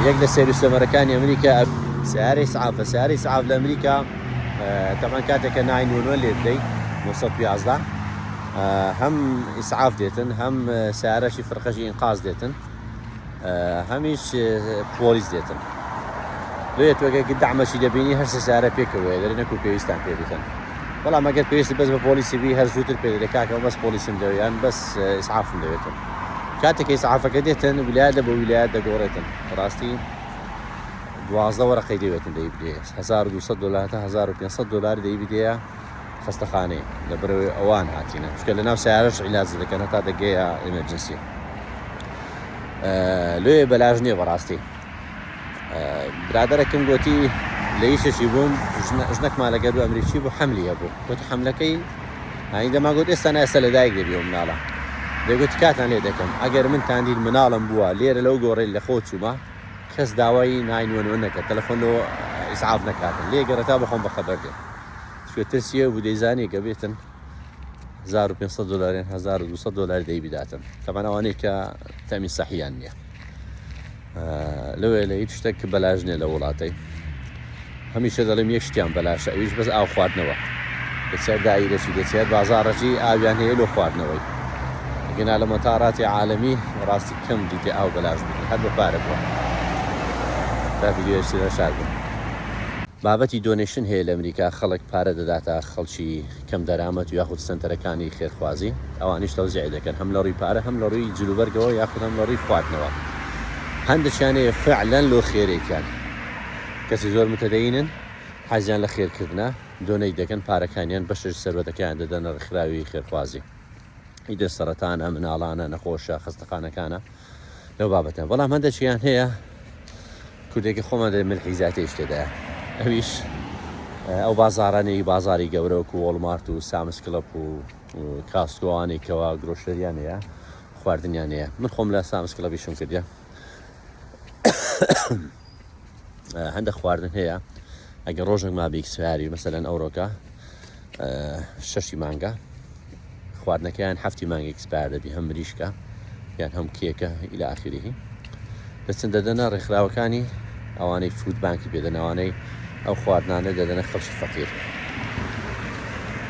یەک لە سێروسلەمەرەکانی ئەمریکا سیارەی ئیسعافە سیارەی ئیسعاف لە ئەمریکا تەمان کاتێککە 911 لێ بدەیت 911 هەم ئیسعاف دێتن هەم سیارەشی فرقەشی ئینقاز دێتن هەمیش پۆلیس دێتن لێ توێگەی دەعمەشی دەبینی هەر سیارە پێکەوەیە دەری نەکو پێویستان پێ بکەن بەڵام ئەگەر پێویستی بەس بە پۆلیسی بی هەر زووتر پێ دەکات کاکەوە بەس پۆلیسم دەوێیان بەس ئیسعافم دەوێتن کاتێک ئیسعافەکە دێتن ویلایەت بە ویلایەت دەگۆڕێتن ڕاستی 12 وەرەقەی دەوێتن دەیبدێت $1200 تا $1500 دەیبدەیە خەستەخانەی لەبەرەوەی ئەوان هاتینە چکە لە ناو سیارەش عیلاج دەکەن هەتا دەگەیە ئێمەرجنسی لێ بەلاژ نییە بەڕاستی برادەرەکەم گوتی لە ئیشەشی بووم ژنەکمان لەگەر بوو ئەمریکی بوو حەملی هەبوو گوتی حەملەکەی هانی دەماگوت ئێستا نایسە لە دایک دەبی و مناڵە دەیگوتی کاتان لێ دەکەم ئەگەر من تاندید مناڵم بووە لێرە لەو گۆڕی لە خۆ چوومە کەس داوای 911 نەکرد تەلەفۆنەوە ئیسعاف نەکاتن لێ گەڕێتا بخۆم بەخەبەر دێ ترسیە و دەیزانی کە بێتن $1500 $1200 دەیبداتن تەمان ئەوانەیە کە تەمین سەحییان نییە لەوێ لە هیچ شتێک بەلاژ نیە لە وڵاتەی هەمیشە دەڵێم یەک شتیان بەلاشە ئەویش بەس ئاو خواردنەوە دەچێت دایرەشی دەچێت بازاڕەشی ئاویان هەیە لۆ خواردنەوەی گەنا لە مەتاڕاتی عالەمی ڕاستی کەم دیتێ ئاو بەلاژ بکەن هەر بە پارە بووە تا ڤیدیۆیەکی شار بوو بابەتی دۆنیشن هەیە لە ئەمریکا خەڵک پارە دەداتە خەڵکی کەم دەرامەت و یاخود سنتەرەکانی خێرخوازی ئەوانیش تەوزیع دەکەن هەم لە ڕووی پارە هەم لە ڕووی جلوبەرگەوە یاخود هەم لە ڕووی خواردنەوە هەندێکیانەیە فعلەن لۆ خێرێکیان کەسی زۆر متەدەینن حەزیان لە خێرکردنە دۆنەی دەکەن پارەکانیان بەشش سەربەتەکەیان دەدەنە ڕێکخراوی خێرخوازی ئیدە سەرەتانە مناڵانە نەخۆشە خەستەخانەکانە لەو بابەتەن بەڵام هەندێکیان هەیە کوردێکی خۆمان دەڵێ ملحیزاتێش تێدایە ئەویش ئەو بازاڕانەی بازاری گەورەوەکو وۆڵمارت و سامس کلەب و کاستۆوانی کەوا گرۆشەریان هەیە خواردنیان هەیە من خۆم لە سامس کلەبیشم کردە هەندە خواردن هەیە ئەگەر ڕۆژێک ما بیکسیاری مەسەلەن ئەوڕۆکە 6 مانگە خواردنەکەیان 7 مانگی ئەکسپایر دەبی هەم مریشکە یان هەم کێکە ئیلە ئاخریه دەچن دەدەنە ڕێکخراوەکانی ئەوانەی فود بانکی پێدەن ئەوانەی ئەو خواردنانە دەدەنە خەڵکی فەقیر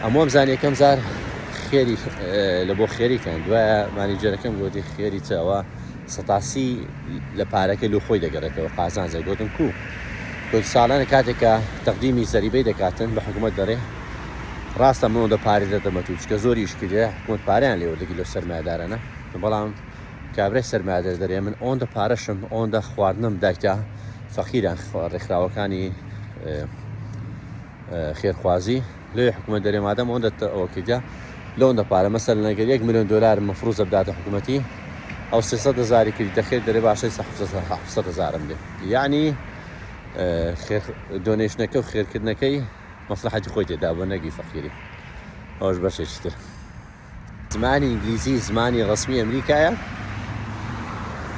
ئەمۆم زانی یەکەم زار خێری لە بۆ خێریکەن دوایە مانیجەرەکەم گوتی خێری چاوە سەتاسی لە پارەکە لە خۆی دەگەڕێتەوە قازانجە گوتم کو گوت ساڵانە کاتێکە تەقدیمی سەریبەی دەکاتن بە حکوومەت دەڕێ ڕاستە من ئەوەندە پارێ دەدەمەت و چکە زۆری ئیشکردێ حکوومەت پاریان لێوەردەگی لە سەرمایهدارانە بەڵام کابرای سەرمایهدار دەرێ من ئەوەندە پارەشم ئەوەندە خواردنم دایکە فەقیران ڕێکخراوەکانی خێرخوازی لێ حکوومەت دەرێ مادەم ئەوەندە ئەوکیدا لەوەندە پارە مەسەل لەگەر $1 ملیۆن مەفروزە بداتە حکوومەتی ئەو 300,000 کردی دەخێت دەرێ باشەی 700,000 دێ یعنی دۆنیشنەکە و خێرکردنەکەی مەسلحەتی خۆی تێدا بۆ نەگی فەقیری ئەوش بەشێکی تر زمانی ئینگلیزی زمانی ڕسمی ئەمریکایە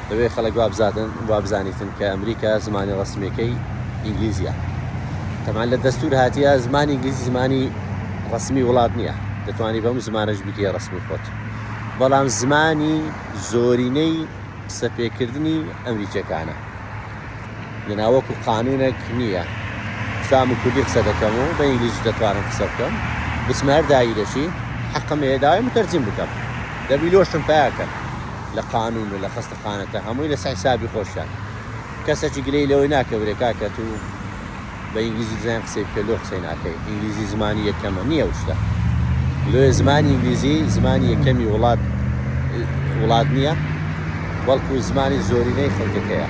دەوێت خەڵک وابزانیتن کە ئەمریکا زمانی ڕسمیەکەی ئینگلیزیە تەمان لە دەستور هاتیە زمانی ئینگلیزی زمانی ڕسمی وڵات نییە دەتوانی بەم زمانەش بکە ڕسمی خۆت بەڵام زمانی زۆرینەی سەپێکردنی ئەمریکیەکانە لەناوەکو قانونێک نییە سام و کوردی قسە دەکەم و بە ئینگلیزی دەتوانم قسە بکەم بچمە هەر دایرەشی حەقم هەیە متەرجیم بکەم دەبی لۆشتم پیاکەن لە قانون و لە خەستەخانەکە هەمووی لەسەر حسابی خۆشیان کەسێکی گلەی لەوەی ناکەورێ کاکە تو بە ئینگلیزی دەزانم قسەی بکە لۆ قسەی ناکەی ئینگلیزی زمانی یەکەمە نییە شتە لێ زمانی ئینگلیزی زمانی یەکەمی وڵات نییە بەڵکو زمانی زۆرینەی خەڵکەکەیە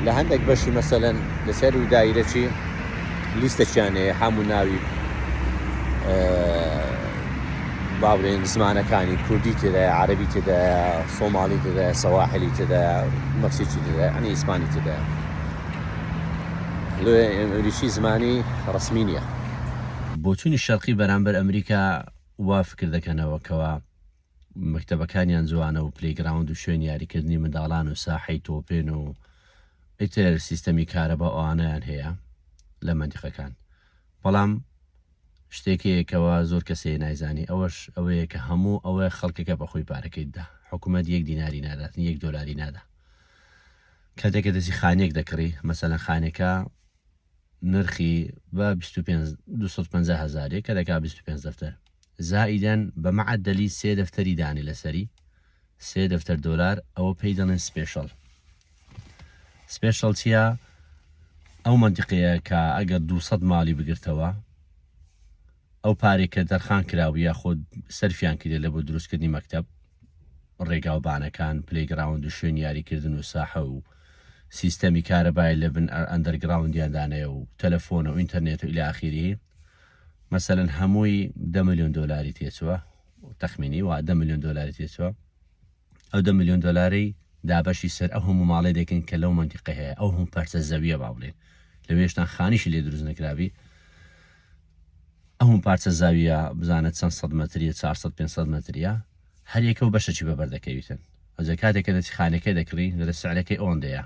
لە هەندێک بەشی مەسەلەن لەسەر و دایرەکی لیستەچیان هەیە هەموو ناوی با بڵێن زمانەکانی کوردی تێدایە عەرەبی تێدایە سۆماڵی تێدایە سەواحیلی تێدایە مەکسیکی تێدایە ئەنی ئیسپانی تێدایە لێ ئەمریکی زمانی ڕسمی نییە بۆچوونی شەرقی بەرامبەر ئەمریکا وا فکر دەکەنەوە کەوا مەکتەبەکانیان جوانە و پلەیگراوند و شوێن یاریکردنی منداڵان و ساحەی تۆپێن و ئیتر سیستەمی کارەبا ئەوانەیان هەیە لە مەندیقەکان بەڵام شتێکەوە زۆر کەسێ نایزانی ئەوەش ئەوەیە کە هەموو ئەوە خەڵکەکە بەخۆی پارەکەیتدا حکوومەت $1 نادات $1 نادا کاتێککە دەچی خانێک دەکڕی مەسەلەن خانەکە نرخی بە 250,000 کە دەکا 25 دەفتەر زائیدەن بە مەعەدەلی 3 دەفتەری دانی لەسەری 3 دەفتەر دۆلار ئەوە پێی دەڵێن سپێشەڵ چیە؟ ئەو منتیقەیە کە ئەگەر 200 ماڵی بگرتەوە ئەو پارێک کە دەرخان کراوە یاخۆ سەرفیان کردێت لە بۆ دروستکردنی مەکتەب ڕێگاوبانەکان پلەیگراوند و شوێن یاریکردن و ساحە و سیستەمی کارەبای لە بن ئەندەرگراوندیاندانەیە و تەلەفۆنە و ئینتەرنێت و ئیلا ئاخیری مەسەلەن هەمووی 10 ملیۆن دۆلاری تێچووە تەخمینی و 10 ملیۆن دۆلاری تێچووە ئەو 10 ملیۆن دۆلاری دابەشی سەر ئەو هەموو ماڵی دەکەن کە لەو منتیقە هەیە ئەو هەموو پەرچە زەویە با بڵێن لەوێشتان خانیشی لێ دروست نەکراوی ئەو هەموو پارچە زاویە بزانێت چەند 100 مەتریە 400-500 مەتریە هەر یەکە و بەشەی بەبەردەکەویتن ئەوجا کاتێککە دەچی خانەکەی دەکڕی لە سعرەکەی ئۆندەیە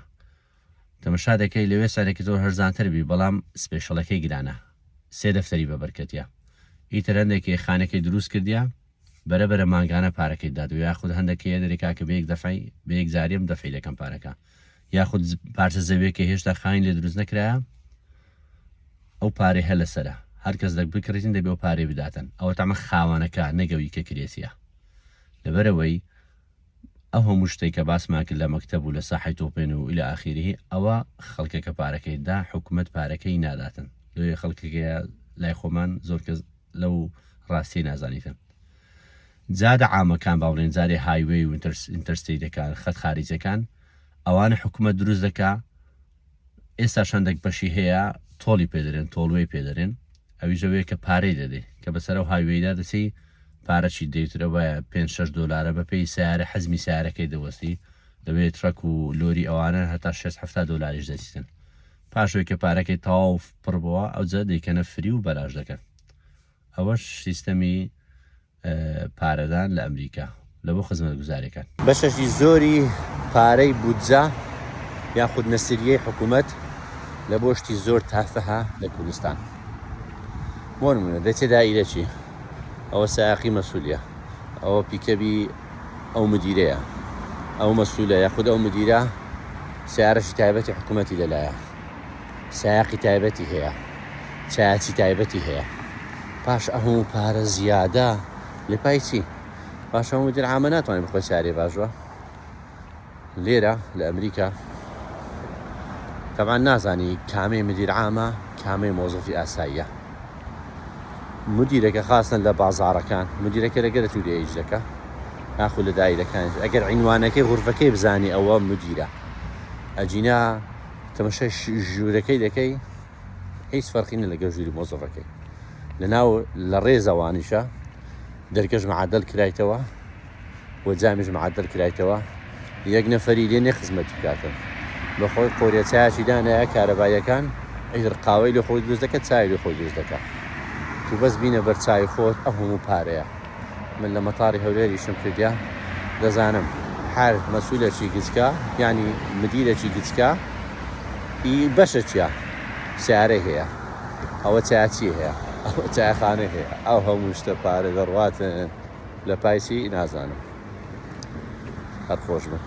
تەمەشا دەکەی لەوێ سارێکی زۆر هەرزانتر بی بەڵام سپێشەڵەکەی گرانە 3 دەفتەری بەبەرکەتە ئیتر هەندێکی خانەکەی دروست کردیا بەرەبەرە ماگانە پارەکەی داد و یاخود هەندێکی دەریکا کە بەیەک دەفعی بەیەک زاریم دەفعی دەکەم پارەکە یاخود پارچە زەویەکە هێشتا خاین لێ دروست نەکرایە ئەو پارەی هە لەسەرە هەر کەس بکرێتین دەبێ و پارەی بداتن ئەوە تامە خاوانەکە نەگەوی کە کرێتیە لەبەرەوەی ئەو هەموو شتێک کە باسمان کرد لە مەکتەب و لە ساحەی تۆپێن و ئیلا ئاخیری ئەوە خەڵکێکە پارەکەیدا حکوومەت پارەکەی ناداتن لێ خەڵکێکە لای خۆمان زۆر کەس لەو ڕاستی نازانیتن جادە عامەکان باڵێن جارێ هایوێ و ئینتەرستیتەکان خەت خارجەکان ئەوانە حکوومەت دروست دەکا ئێستا شەندێک بەشی هەیە تۆڵی پێدەرێن تۆڵوەی پێدەرێن ئەوی ژەوەیە کە پارەی دەدێ کە بەسەر و هایوێدا دەچی پارەچی دەیترە وایە 5-6 دۆلارە بە پێی سیارە حەزمی سیارەکەی دەوەستی دەبێت ترەک و لۆری ئەوانە هەتا 6-7 دۆلاریش دەچیتن پاشۆی کە پارەکەی تاو پڕ بووە ئەوجا دەیکەنە فری و بەلاژ دەکەن ئەوەش سیستەمی پارەدان لە ئەمریکا لە بۆ خزمەت گوزارەکان بەشەشی زۆری پارەی بودجا یاخود نەسریەی حکوومەت لە بۆ شتی زۆر تافەها لە کوردستان بۆ نمونە دەچێ دائیرەچی ئەوە سایقی مەسئولیە ئەوە پیکەبی ئەو مدیرەیە ئەو مەسئولە یاخود ئەو مدیرە سیارەشی تایبەتی حکوومەتی لەلایە سایقی تایبەتی هەیە چایەکی تایبەتی هەیە پاش ئەو پارە زیادە لە پای چی پاش ئەو مدیر عامە ناتوانێت بخۆی سیارێ باشوە لێرە لە ئەمریکا طبعا نازانی کامەی مدیر عامە کامەی مۆزەفی ئاساییە مدیرێکە خاستن لە بازاڕەکان مدیرەکە لەگەرە تووری ئیش دەکە ناخو لە دایرەکان ئەگەر عینوانەکەی غورفەکەی بزانی ئەوە مدیرە ئەجینا تەمەشای ژوورەکەی دەکەی هیچ فەرقینە لەگەڵ ژووری مۆزەفەکەی لەناو لە ڕێزەوانیشە دەرکەش معادل کرایتەوە و جامیش معادل کرایتەوە یەک نەفەری لێ نێ خزمەتی بکاتن بەخۆی قۆریە چایشی دانایە کارەبایەکان ئەیتر قاوەی لە خۆی دروست دەکات چای لە خۆی دروست دەکات تو بەس بینە بەرچای خۆت ئەو هەموو پارەیە من لە مەتاری هەولێریشم کردیا دەزانم هەر مەسئولێکی گچکە یعنی مدیرێکی گچکە ئی بەشە چیە سیارەی هەیە ئەوە چاچی هەیە ئەوە چایخانە هەیە ئەو هەموو شتە پارە دەڕواتن لە پایسی نازانم هەر خۆش بن